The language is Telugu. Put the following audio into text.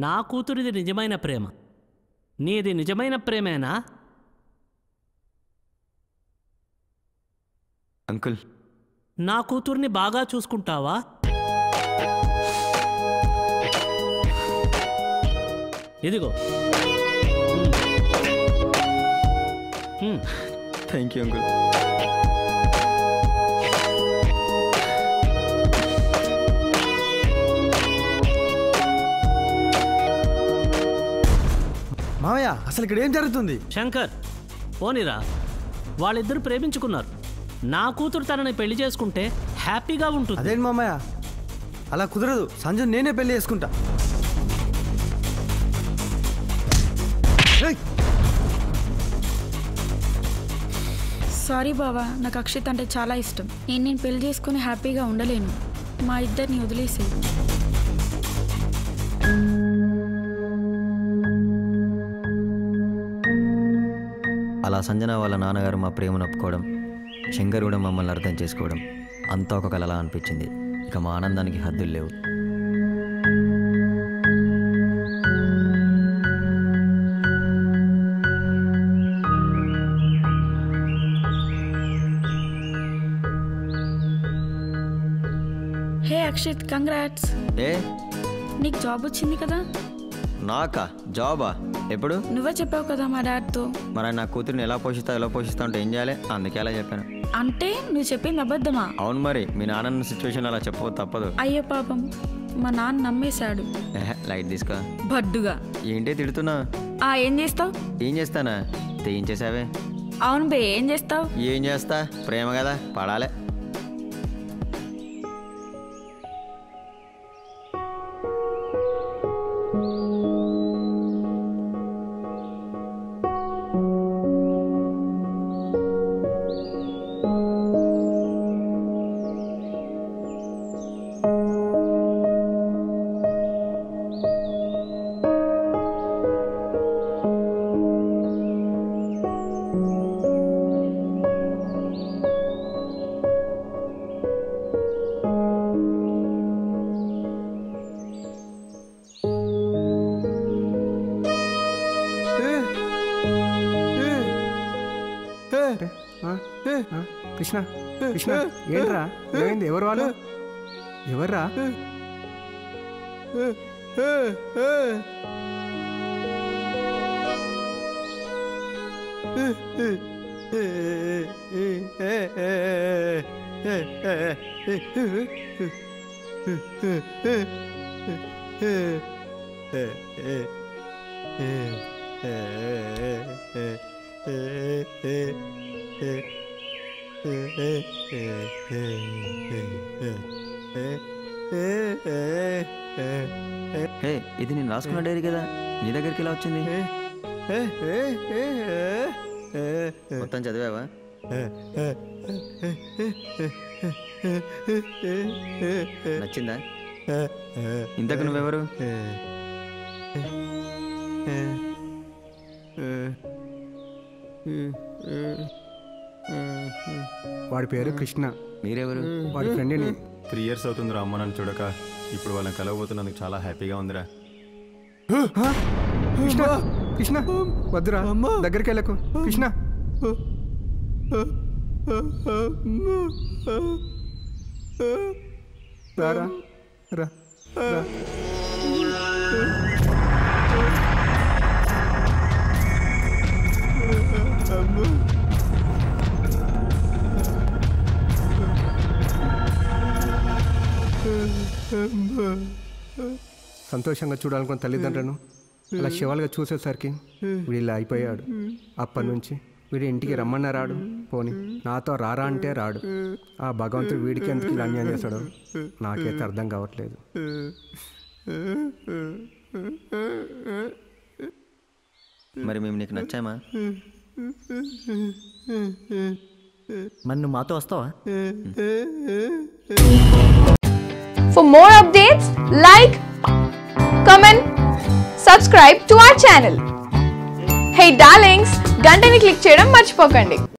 నా కూతురిది నిజమైన ప్రేమ. నీది నిజమైన ప్రేమేనా? అంకుల్, నా కూతుర్ని బాగా చూసుకుంటావా? ఇదిగో. Thank you uncle. మామయ్య, అసలు ఇక్కడ ఏం జరుగుతుంది? శంకర్, పోనీరా. వాళ్ళిద్దరు ప్రేమించుకున్నారు. నా కూతురు తనని పెళ్లి చేసుకుంటే హ్యాపీగా ఉంటుంది. అదేంటి మామయ్య, అలా కుదరదు. సంజు నేనే పెళ్లి చేసుకుంటా. సారీ బావా, నాకు అక్షిత్ అంటే చాలా ఇష్టం. నేను పెళ్లి చేసుకుని హ్యాపీగా ఉండలేను. మా ఇద్దరిని వదిలేసేయి. అలా సంజన వాళ్ళ నాన్నగారు మా ప్రేమను ఒప్పుకోవడం, శంకర్ కూడా మమ్మల్ని అర్థం చేసుకోవడం అంతా ఒక కలలా అనిపించింది. ఇక మా ఆనందానికి హద్దులు లేవు. హే అక్షిత్, కంగ్రాట్స్. ఏ, నీకు జాబ్ వచ్చింది కదా? నాకా జాబా? ఎప్పుడు? నువ్వే చెప్పావు కదా మా డాడ్తో. మరి నా కూతురిని ఎలా పోషిస్తా అంటే ఏం చేయాలి? అందుకే అలా చెప్పాను. అంటే నువ్వు చెప్పింది అబద్ధమా? అవును, మరి మీ నాన్న సిచ్యువేషన్ అలా చెప్పవు తప్పదు. అయ్యో పాపం, మా నాన్న నమ్మేశాడు. లైట్ తీసుకో. బడ్డుగా ఏంటి తిడుతున్నా? ఏం చేస్తావు? ఏం చేస్తానా? తెయించేసావే. అవును బే, ఏం చేస్తావు? ఏం చేస్తా, ప్రేమ కదా, పడాలే. కృష్ణ, కృష్ణ, ఏంట్రా? ఏమైంది? ఎవరు వాళ్ళు? ఎవర్రా? హే, ఇది నేను రాసుకున్న డైరీ కదా, నీ దగ్గరికి ఎలా వచ్చింది? మొత్తం చదివావా? నచ్చిందా? ఇంతకు నువ్వెవరు? వాడి పేరు కృష్ణ. మీరెవరు? వాడి ఫ్రెండ్ని. 3 years అవుతుందిరా అమ్మ నన్ను చూడక. ఇప్పుడు వాళ్ళని కలవబోతున్నందుకు చాలా హ్యాపీగా ఉందిరా. కృష్ణ, కృష్ణ, వద్దురా, దగ్గరికి వెళ్ళకు. కృష్ణ, రారా, రా, రా. సంతోషంగా చూడాలనుకున్న తల్లిదండ్రులను అలా శివాలుగా చూసేసరికి వీడు ఇలా అయిపోయాడు. అప్పటి నుంచి వీడి ఇంటికి రమ్మన్నా రాడు, పోని నాతో రారా అంటే రాడు. ఆ భగవంతుడు వీడికి ఎందుకు ఇలా అన్యాయం చేస్తాడో నాకైతే అర్థం కావట్లేదు. మరి మేము నీకు నచ్చామా? మరి నువ్వు మాతో వస్తావా? For more updates, like, comment, subscribe to our channel. Hey darlings, గంటని click చేయడం మర్చిపోకండి.